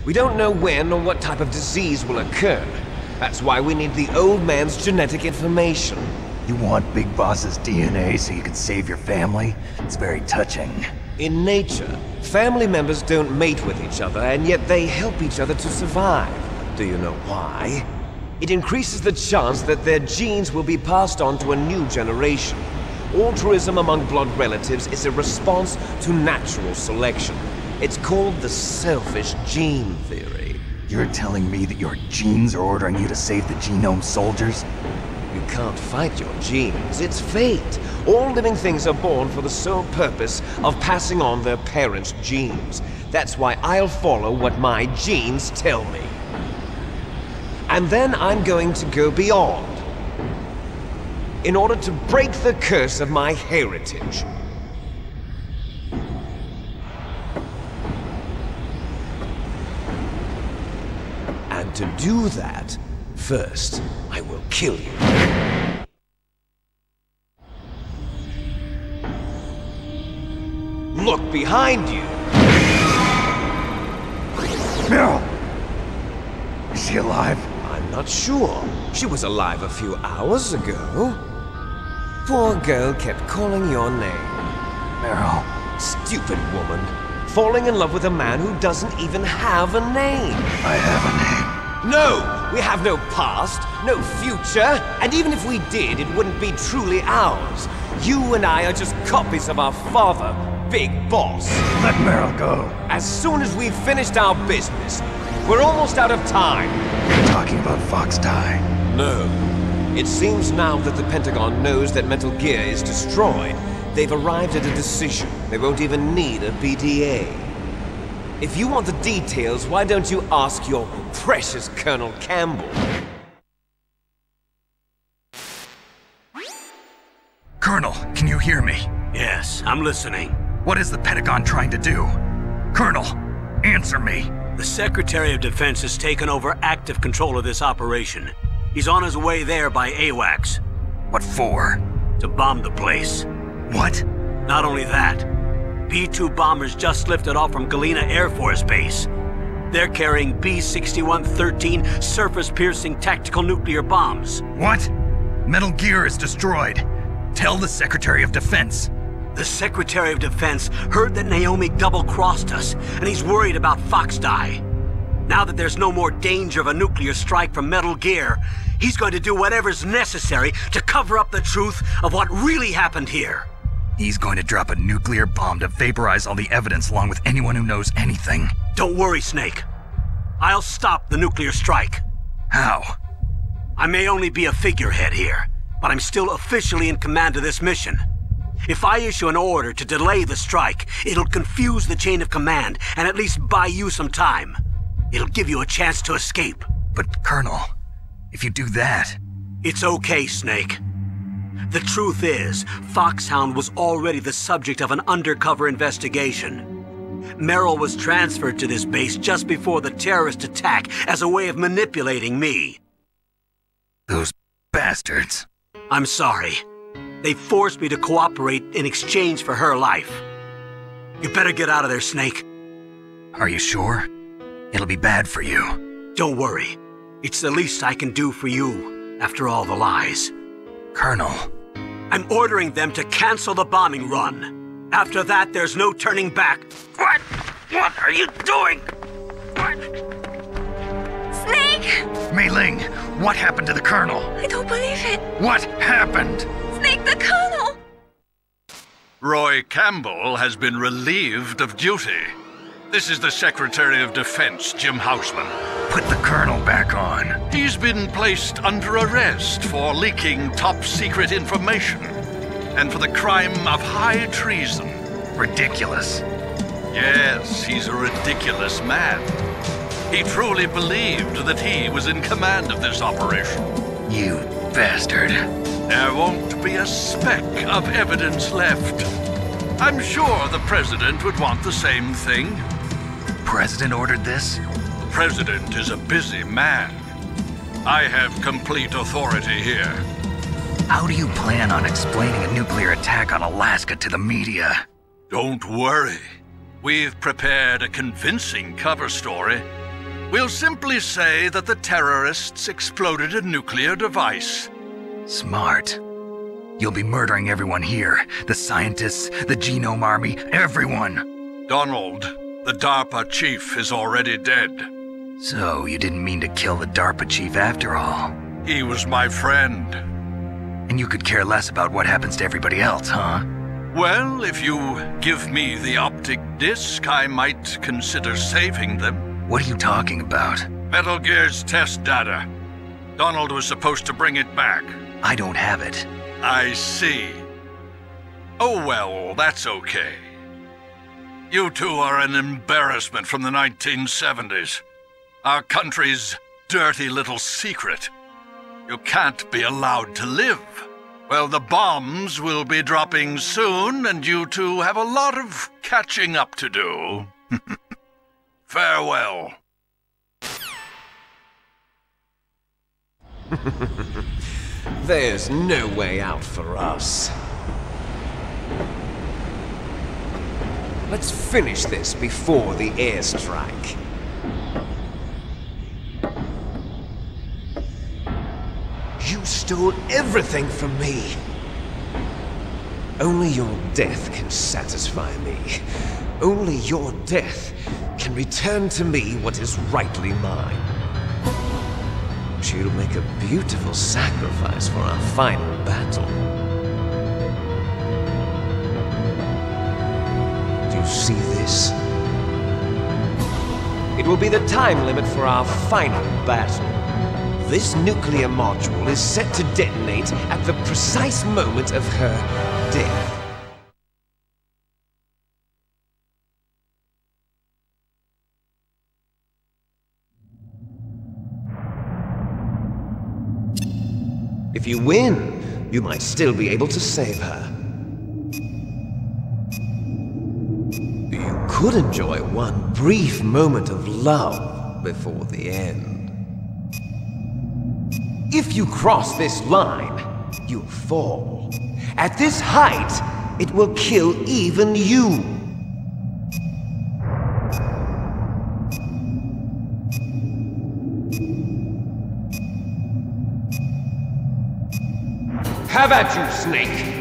We don't know when or what type of disease will occur. That's why we need the old man's genetic information. You want Big Boss's DNA so you can save your family? It's very touching. In nature, family members don't mate with each other, and yet they help each other to survive. Do you know why? It increases the chance that their genes will be passed on to a new generation. Altruism among blood relatives is a response to natural selection. It's called the selfish gene theory. You're telling me that your genes are ordering you to save the genome soldiers? You can't fight your genes. It's fate. All living things are born for the sole purpose of passing on their parents' genes. That's why I'll follow what my genes tell me. And then I'm going to go beyond, in order to break the curse of my heritage. And to do that, first, I will kill you. Look behind you! Meryl! Is she alive? I'm not sure. She was alive a few hours ago. Poor girl kept calling your name. Meryl. Stupid woman. Falling in love with a man who doesn't even have a name. I have a name. No! We have no past, no future, and even if we did, it wouldn't be truly ours. You and I are just copies of our father, Big Boss. Let Meryl go. As soon as we've finished our business, we're almost out of time. You're talking about Fox Die. No. It seems now that the Pentagon knows that Metal Gear is destroyed. They've arrived at a decision. They won't even need a PDA. If you want the details, why don't you ask your precious Colonel Campbell? Colonel, can you hear me? Yes, I'm listening. What is the Pentagon trying to do? Colonel, answer me. The Secretary of Defense has taken over active control of this operation. He's on his way there by AWACS. What for? To bomb the place. What? Not only that, B-2 bombers just lifted off from Galena Air Force Base. They're carrying B-6113 surface-piercing tactical nuclear bombs. What? Metal Gear is destroyed. Tell the Secretary of Defense. The Secretary of Defense heard that Naomi double-crossed us, and he's worried about Fox Die. Now that there's no more danger of a nuclear strike from Metal Gear, he's going to do whatever's necessary to cover up the truth of what really happened here. He's going to drop a nuclear bomb to vaporize all the evidence along with anyone who knows anything. Don't worry, Snake. I'll stop the nuclear strike. How? I may only be a figurehead here, but I'm still officially in command of this mission. If I issue an order to delay the strike, it'll confuse the chain of command and at least buy you some time. It'll give you a chance to escape. But, Colonel, if you do that... It's okay, Snake. The truth is, Foxhound was already the subject of an undercover investigation. Meryl was transferred to this base just before the terrorist attack as a way of manipulating me. Those bastards. I'm sorry. They forced me to cooperate in exchange for her life. You better get out of there, Snake. Are you sure? It'll be bad for you. Don't worry. It's the least I can do for you, after all the lies. Colonel. I'm ordering them to cancel the bombing run. After that, there's no turning back. What? What are you doing? What? Snake! Mei Ling, what happened to the Colonel? I don't believe it. What happened? Snake, the Colonel! Roy Campbell has been relieved of duty. This is the Secretary of Defense, Jim Houseman. Put the Colonel back on. He's been placed under arrest for leaking top-secret information and for the crime of high treason. Ridiculous. Yes, he's a ridiculous man. He truly believed that he was in command of this operation. You bastard. There won't be a speck of evidence left. I'm sure the President would want the same thing. President ordered this? President is a busy man. I have complete authority here. How do you plan on explaining a nuclear attack on Alaska to the media? Don't worry. We've prepared a convincing cover story. We'll simply say that the terrorists exploded a nuclear device. Smart. You'll be murdering everyone here. The scientists, the Genome Army, everyone. Donald, the DARPA chief, is already dead. So, you didn't mean to kill the DARPA chief after all. He was my friend. And you could care less about what happens to everybody else, huh? Well, if you give me the optic disc, I might consider saving them. What are you talking about? Metal Gear's test data. Donald was supposed to bring it back. I don't have it. I see. Oh well, that's okay. You two are an embarrassment from the 1970s. Our country's dirty little secret. You can't be allowed to live. Well, the bombs will be dropping soon, and you two have a lot of catching up to do. Farewell. There's no way out for us. Let's finish this before the airstrike. You stole everything from me. Only your death can satisfy me. Only your death can return to me what is rightly mine. She'll make a beautiful sacrifice for our final battle. Do you see this? It will be the time limit for our final battle. This nuclear module is set to detonate at the precise moment of her death. If you win, you might still be able to save her. You could enjoy one brief moment of love before the end. If you cross this line, you'll fall. At this height, it will kill even you. Have at you, Snake!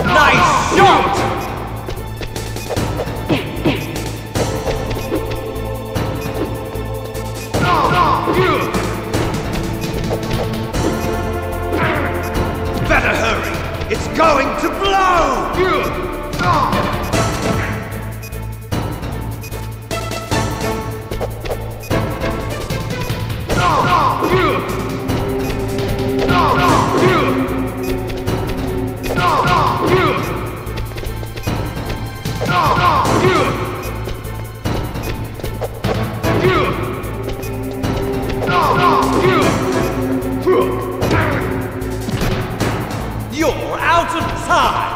Nice shot! Better hurry! It's going to blow! You're out of time!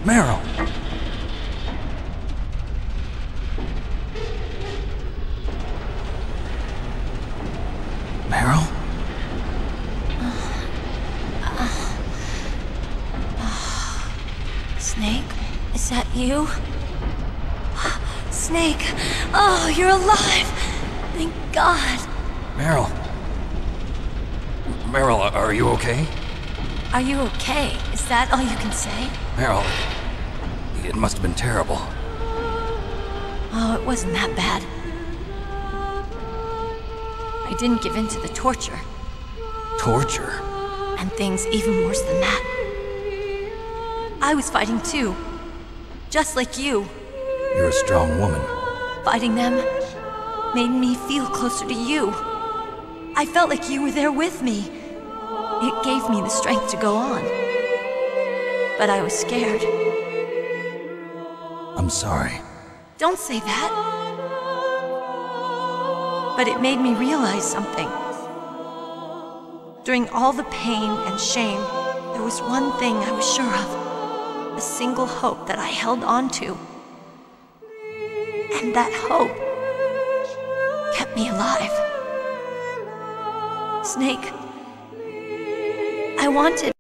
Meryl! Meryl? Snake? Is that you? Snake! Oh, you're alive! Thank God! Meryl? Meryl, are you okay? Are you okay? Is that all you can say? Meryl, it must have been terrible. Oh, it wasn't that bad. I didn't give in to the torture. Torture? And things even worse than that. I was fighting too. Just like you. You're a strong woman. Fighting them made me feel closer to you. I felt like you were there with me. It gave me the strength to go on. But I was scared. I'm sorry. Don't say that. But it made me realize something. During all the pain and shame, there was one thing I was sure of. A single hope that I held on to. And that hope kept me alive. Snake, I wanted